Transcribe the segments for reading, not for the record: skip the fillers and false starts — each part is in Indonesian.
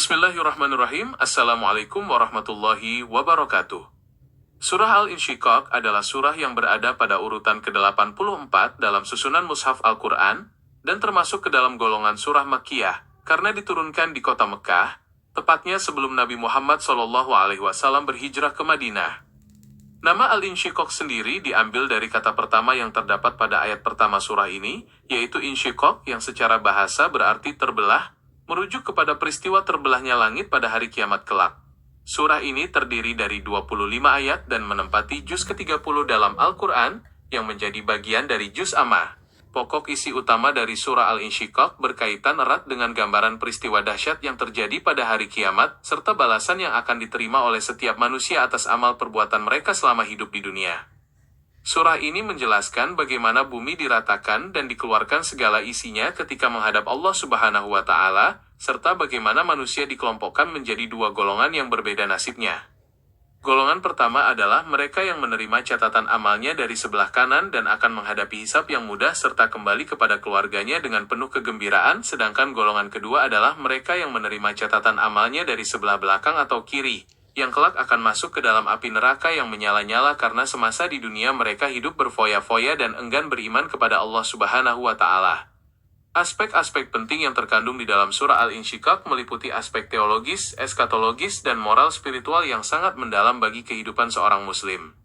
Bismillahirrahmanirrahim. Assalamualaikum warahmatullahi wabarakatuh. Surah Al-Insyiqaq adalah surah yang berada pada urutan ke-84 dalam susunan Mushaf Al-Quran, dan termasuk ke dalam golongan surah Makkiyah, karena diturunkan di kota Mekah, tepatnya sebelum Nabi Muhammad SAW berhijrah ke Madinah. Nama Al-Insyiqaq sendiri diambil dari kata pertama yang terdapat pada ayat pertama surah ini, yaitu insyiqaq yang secara bahasa berarti terbelah, merujuk kepada peristiwa terbelahnya langit pada hari kiamat kelak. Surah ini terdiri dari 25 ayat dan menempati juz ke-30 dalam Al-Quran, yang menjadi bagian dari juz Ammah. Pokok isi utama dari surah Al-Insyiqaq berkaitan erat dengan gambaran peristiwa dahsyat yang terjadi pada hari kiamat, serta balasan yang akan diterima oleh setiap manusia atas amal perbuatan mereka selama hidup di dunia. Surah ini menjelaskan bagaimana bumi diratakan dan dikeluarkan segala isinya ketika menghadap Allah Subhanahu wa Ta'ala, serta bagaimana manusia dikelompokkan menjadi dua golongan yang berbeda nasibnya. Golongan pertama adalah mereka yang menerima catatan amalnya dari sebelah kanan dan akan menghadapi hisab yang mudah serta kembali kepada keluarganya dengan penuh kegembiraan, sedangkan golongan kedua adalah mereka yang menerima catatan amalnya dari sebelah belakang atau kiri, yang kelak akan masuk ke dalam api neraka yang menyala-nyala karena semasa di dunia mereka hidup berfoya-foya dan enggan beriman kepada Allah Subhanahu wa Ta'ala. Aspek-aspek penting yang terkandung di dalam surah Al-Insyiqaq meliputi aspek teologis, eskatologis, dan moral spiritual yang sangat mendalam bagi kehidupan seorang muslim.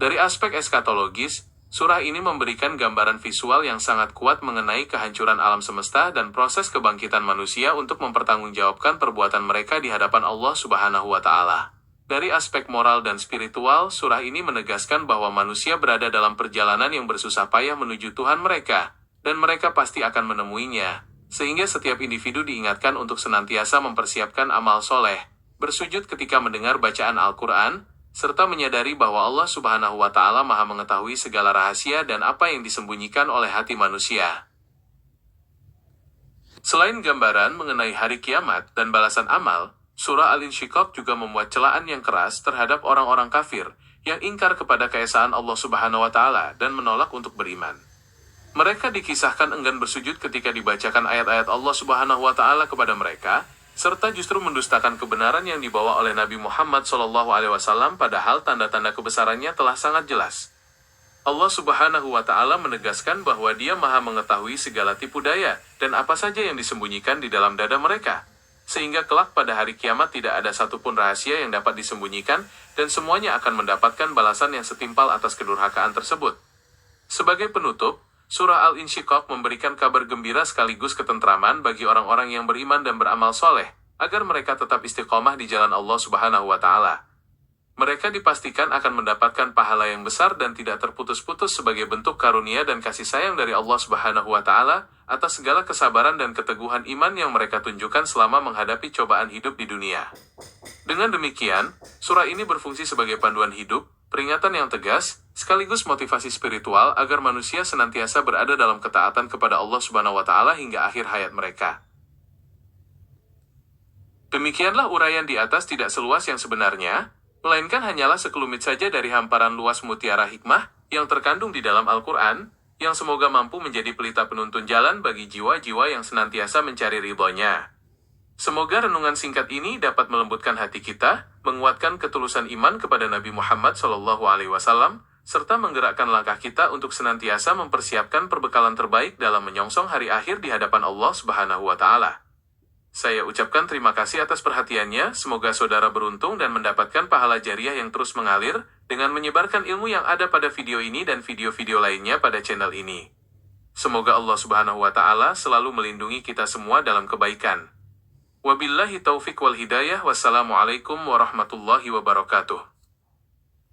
Dari aspek eskatologis, surah ini memberikan gambaran visual yang sangat kuat mengenai kehancuran alam semesta dan proses kebangkitan manusia untuk mempertanggungjawabkan perbuatan mereka di hadapan Allah Subhanahu wa Ta'ala. Dari aspek moral dan spiritual, surah ini menegaskan bahwa manusia berada dalam perjalanan yang bersusah payah menuju Tuhan mereka, dan mereka pasti akan menemuinya, sehingga setiap individu diingatkan untuk senantiasa mempersiapkan amal soleh, bersujud ketika mendengar bacaan Al-Quran, serta menyadari bahwa Allah Subhanahu wa Ta'ala Maha mengetahui segala rahasia dan apa yang disembunyikan oleh hati manusia. Selain gambaran mengenai hari kiamat dan balasan amal, surah Al-Insyiqaq juga memuat celaan yang keras terhadap orang-orang kafir yang ingkar kepada keesaan Allah Subhanahu wa Ta'ala dan menolak untuk beriman. Mereka dikisahkan enggan bersujud ketika dibacakan ayat-ayat Allah Subhanahu wa Ta'ala kepada mereka, serta justru mendustakan kebenaran yang dibawa oleh Nabi Muhammad SAW, padahal tanda-tanda kebesarannya telah sangat jelas. Allah Subhanahu wa Ta'ala menegaskan bahwa Dia Maha mengetahui segala tipu daya dan apa saja yang disembunyikan di dalam dada mereka, sehingga kelak pada hari kiamat tidak ada satupun rahasia yang dapat disembunyikan, dan semuanya akan mendapatkan balasan yang setimpal atas kedurhakaan tersebut. Sebagai penutup, surah Al-Insyiqaq memberikan kabar gembira sekaligus ketentraman bagi orang-orang yang beriman dan beramal soleh, agar mereka tetap istiqomah di jalan Allah Subhanahu wa Ta'ala. Mereka dipastikan akan mendapatkan pahala yang besar dan tidak terputus-putus sebagai bentuk karunia dan kasih sayang dari Allah Subhanahu wa Ta'ala atas segala kesabaran dan keteguhan iman yang mereka tunjukkan selama menghadapi cobaan hidup di dunia. Dengan demikian, surah ini berfungsi sebagai panduan hidup, peringatan yang tegas, sekaligus motivasi spiritual agar manusia senantiasa berada dalam ketaatan kepada Allah Subhanahu wa Ta'ala hingga akhir hayat mereka. Demikianlah uraian di atas tidak seluas yang sebenarnya, melainkan hanyalah sekelumit saja dari hamparan luas mutiara hikmah yang terkandung di dalam Al-Quran, yang semoga mampu menjadi pelita penuntun jalan bagi jiwa-jiwa yang senantiasa mencari ridhonya. Semoga renungan singkat ini dapat melembutkan hati kita, menguatkan ketulusan iman kepada Nabi Muhammad SAW, serta menggerakkan langkah kita untuk senantiasa mempersiapkan perbekalan terbaik dalam menyongsong hari akhir di hadapan Allah Subhanahu wa Ta'ala. Saya ucapkan terima kasih atas perhatiannya, semoga saudara beruntung dan mendapatkan pahala jariah yang terus mengalir, dengan menyebarkan ilmu yang ada pada video ini dan video-video lainnya pada channel ini. Semoga Allah Subhanahu wa Ta'ala selalu melindungi kita semua dalam kebaikan. Wabillahi taufiq wal hidayah. Wassalamualaikum warahmatullahi wabarakatuh.